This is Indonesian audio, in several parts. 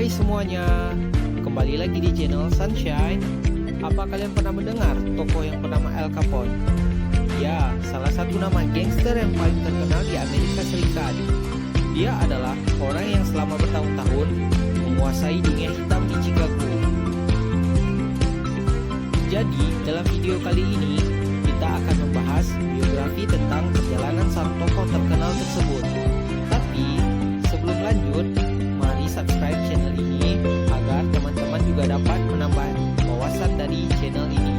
Hai semuanya, kembali lagi di channel Sunshine. Apa kalian pernah mendengar tokoh yang bernama Al Capone? Ya, salah satu nama gangster yang paling terkenal di Amerika Serikat. Dia adalah orang yang selama bertahun-tahun menguasai dunia hitam di Chicago. Jadi, dalam video kali ini kita akan membahas biografi tentang perjalanan sang tokoh terkenal tersebut. Tapi, sebelum lanjut, mari subscribe channel ini agar teman-teman juga dapat menambah wawasan dari channel ini.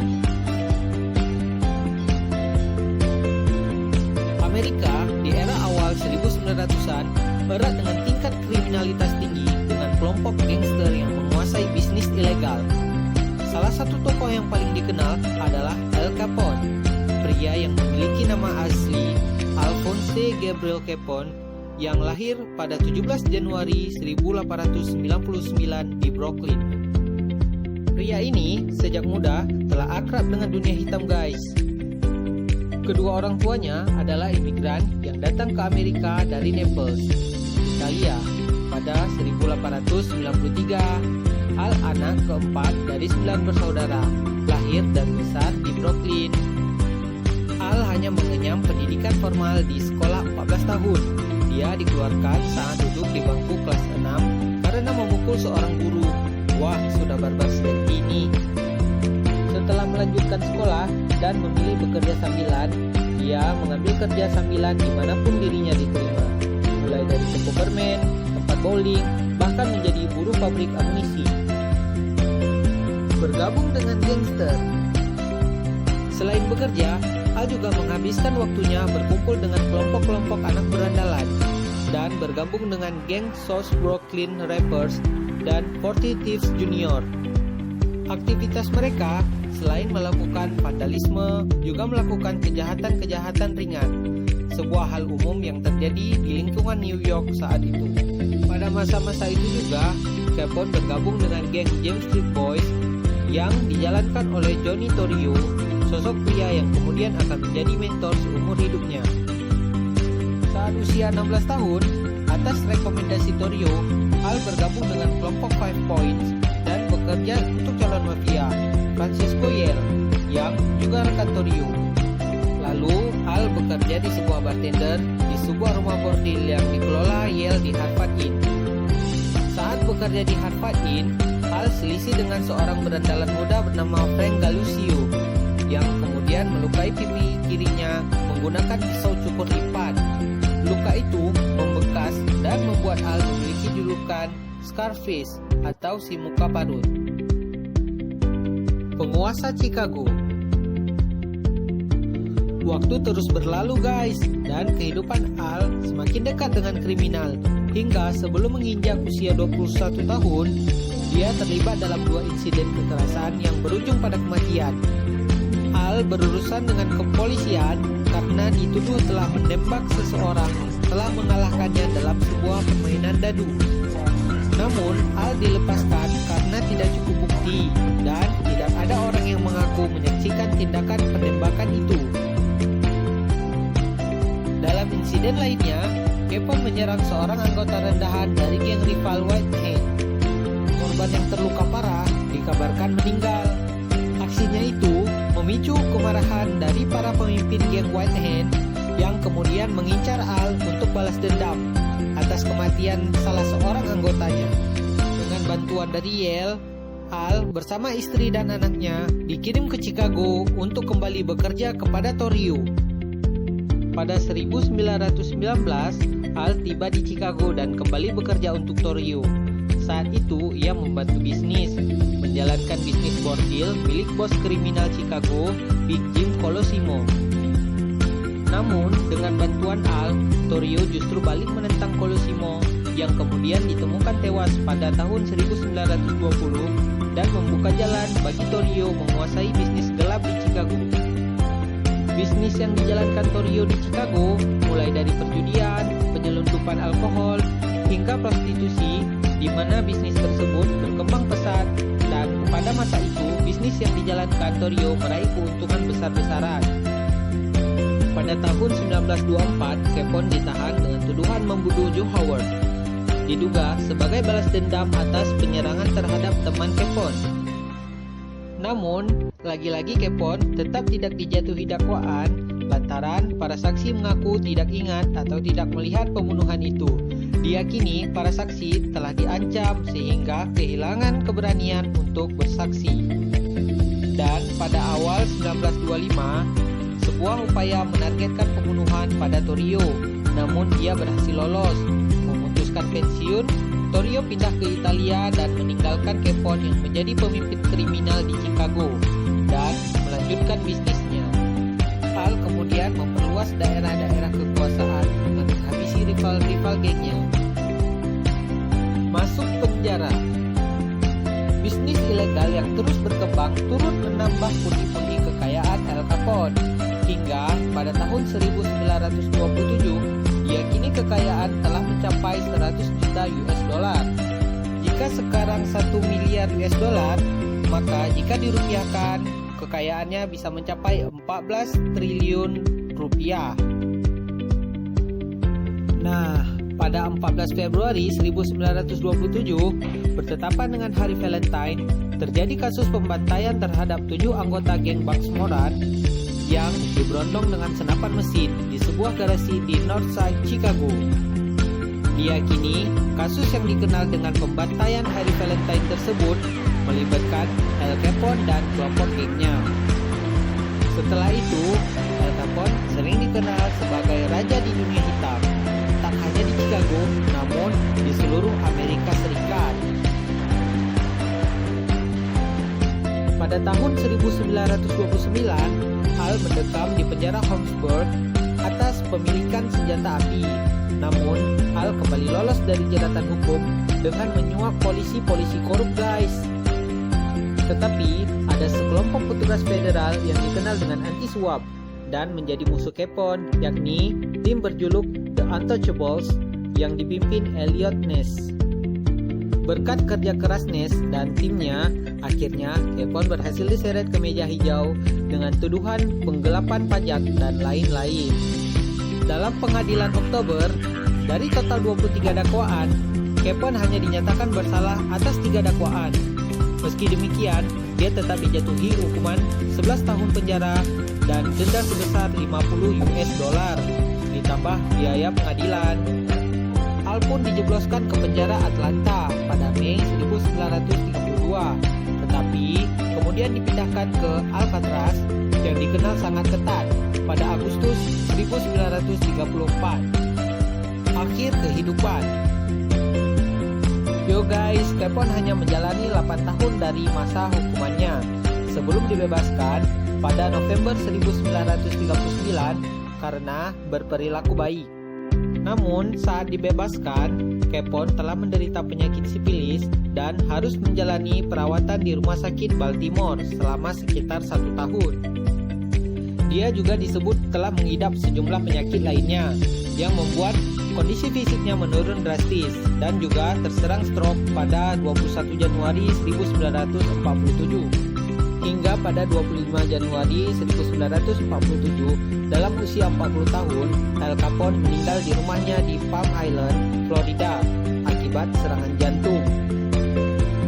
Amerika di era awal 1900-an erat dengan tingkat kriminalitas tinggi dengan kelompok gangster yang menguasai bisnis ilegal. Salah satu tokoh yang paling dikenal adalah Al Capone, pria yang memiliki nama asli Alphonse Gabriel Capone yang lahir pada 17 Januari 1899 di Brooklyn. Pria ini sejak muda telah akrab dengan dunia hitam, guys. Kedua orang tuanya adalah imigran yang datang ke Amerika dari Naples, Italia pada 1893. Al anak keempat dari 9 bersaudara, lahir dan besar di Brooklyn. Al hanya mengenyam pendidikan formal di sekolah 14 tahun. Dia dikeluarkan saat duduk di bangku kelas 6 karena memukul seorang guru. Wah, sudah barbar sejak ini. Setelah melanjutkan sekolah dan memilih bekerja sambilan, dia mengambil kerja sambilan dimanapun dirinya diterima, mulai dari toko permen, tempat bowling, bahkan menjadi buruh pabrik amunisi. Bergabung dengan gangster. Selain bekerja, Al juga menghabiskan waktunya berkumpul dengan kelompok-kelompok anak berandalan dan bergabung dengan geng South Brooklyn Rappers dan 40 Thieves Junior. Aktivitas mereka selain melakukan vandalisme, juga melakukan kejahatan-kejahatan ringan, sebuah hal umum yang terjadi di lingkungan New York saat itu. Pada masa-masa itu juga, Capone bergabung dengan geng James Street Boys yang dijalankan oleh Johnny Torrio, sosok pria yang kemudian akan menjadi mentor seumur hidupnya. Saat usia 16 tahun, atas rekomendasi Torrio, Al bergabung dengan kelompok Five Points dan bekerja untuk calon mafia, Francisco Yale, yang juga rekan Torrio. Lalu, Al bekerja di sebuah bartender di sebuah rumah bordil yang dikelola Yale di Harvard Inn. Saat bekerja di Harvard Inn, Al selisih dengan seorang berandalan muda bernama Frank Galucio yang kemudian melukai pipi kirinya menggunakan pisau cukur lipat. Luka itu membekas dan membuat Al memiliki julukan Scarface atau si muka parut. Penguasa Chicago. Waktu terus berlalu, guys, dan kehidupan Al semakin dekat dengan kriminal hingga sebelum menginjak usia 21 tahun, dia terlibat dalam 2 insiden kekerasan yang berujung pada kematian. Al berurusan dengan kepolisian karena dituduh telah menembak seseorang setelah mengalahkannya dalam sebuah permainan dadu. Namun, Al dilepaskan karena tidak cukup bukti dan tidak ada orang yang mengaku menyaksikan tindakan penembakan itu. Dalam insiden lainnya, Capone menyerang seorang anggota rendahan dari geng rival White Hand. Korban yang terluka parah dikabarkan meninggal. Aksinya itu memicu kemarahan dari para pemimpin geng White Hand yang kemudian mengincar Al untuk balas dendam atas kematian salah seorang anggotanya. Dengan bantuan dari Yale, Al bersama istri dan anaknya dikirim ke Chicago untuk kembali bekerja kepada Torrio. Pada 1919, Al tiba di Chicago dan kembali bekerja untuk Torrio. Saat itu, ia membantu bisnis, menjalankan bisnis bordil milik bos kriminal Chicago, Big Jim Colosimo. Namun, dengan bantuan Al, Torrio justru balik menentang Colosimo, yang kemudian ditemukan tewas pada tahun 1920 dan membuka jalan bagi Torrio menguasai bisnis gelap di Chicago. Bisnis yang dijalankan Torrio di Chicago mulai dari perjudian, penyelundupan alkohol, hingga prostitusi, di mana bisnis tersebut berkembang pesat, dan pada masa itu bisnis yang dijalankan Torrio meraih keuntungan besar-besaran. Pada tahun 1924, Capone ditahan dengan tuduhan membunuh Joe Howard. diduga sebagai balas dendam atas penyerangan terhadap teman Capone. Namun, lagi-lagi Capone tetap tidak dijatuhi dakwaan lantaran para saksi mengaku tidak ingat atau tidak melihat pembunuhan itu. Diyakini para saksi telah diancam sehingga kehilangan keberanian untuk bersaksi. Dan pada awal 1925, sebuah upaya menargetkan pembunuhan pada Torrio, namun ia berhasil lolos. Memutuskan pensiun, Torrio pindah ke Italia dan meninggalkan Capone yang menjadi pemimpin kriminal di Chicago dan melanjutkan bisnisnya. Al kemudian memperluas daerah-daerah kekuasaan dengan menghabisi rival-rival gengnya. Masuk penjara. Bisnis ilegal yang terus berkembang turut menambah pundi-pundi kekayaan Al Capone. Hingga pada tahun 1927, diyakini kekayaan telah mencapai 100 juta US dollar. Jika sekarang 1 miliar US dollar, maka jika dirupiahkan, kekayaannya bisa mencapai 14 triliun rupiah. Nah, pada 14 Februari 1927, bertepatan dengan hari Valentine, terjadi kasus pembantaian terhadap 7 anggota geng Bugs Moran yang diberondong dengan senapan mesin di sebuah garasi di Northside, Chicago. Diyakini, kasus yang dikenal dengan pembantaian hari Valentine tersebut melibatkan Al Capone dan kelompok gengnya. Setelah itu, Al Capone sering dikenal sebagai raja di dunia hitam, tak hanya di Chicago, namun di seluruh Amerika Serikat. Pada tahun 1929, Al mendekam di penjara Holmesburg atas pemilikan senjata api. Namun, Al kembali lolos dari jeratan hukum dengan menyuap polisi-polisi korup, guys. Tetapi, ada sekelompok petugas federal yang dikenal dengan anti-suap dan menjadi musuh Capone, yakni tim berjuluk The Untouchables yang dipimpin Eliot Ness. Berkat kerja keras Ness dan timnya, akhirnya Capone berhasil diseret ke meja hijau dengan tuduhan penggelapan pajak dan lain-lain. Dalam pengadilan Oktober, dari total 23 dakwaan, Capone hanya dinyatakan bersalah atas 3 dakwaan. Meski demikian, dia tetap dijatuhi hukuman 11 tahun penjara dan denda sebesar 50 US dollar, ditambah biaya pengadilan. Al pun dijebloskan ke penjara Atlanta pada Mei 1932, tetapi kemudian dipindahkan ke Alcatraz yang dikenal sangat ketat pada Agustus 1934. Akhir kehidupan. Yo guys, Capone hanya menjalani 8 tahun dari masa hukumannya sebelum dibebaskan pada November 1939 karena berperilaku baik. Namun, saat dibebaskan, Capone telah menderita penyakit sifilis dan harus menjalani perawatan di rumah sakit Baltimore selama sekitar 1 tahun. Dia juga disebut telah mengidap sejumlah penyakit lainnya yang membuat kondisi fisiknya menurun drastis dan juga terserang stroke pada 21 Januari 1947. Hingga pada 25 Januari 1947, dalam usia 40 tahun, Al Capone meninggal di rumahnya di Palm Island, Florida, akibat serangan jantung.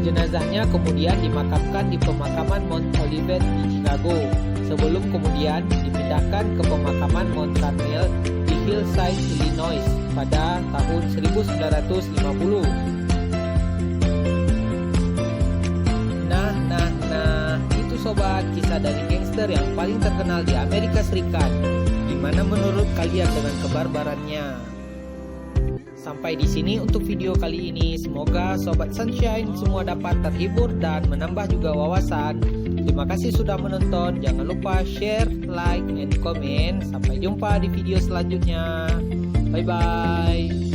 Jenazahnya kemudian dimakamkan di pemakaman Mount Olivet di Chicago, sebelum kemudian dipindahkan ke pemakaman Mount Carmel di Hillside, Illinois pada tahun 1950. Sobat, kisah dari gangster yang paling terkenal di Amerika Serikat. Gimana menurut kalian dengan kebarbarannya? Sampai di sini untuk video kali ini. Semoga Sobat Sunshine semua dapat terhibur dan menambah juga wawasan. Terima kasih sudah menonton. Jangan lupa share, like, and comment. Sampai jumpa di video selanjutnya. Bye-bye.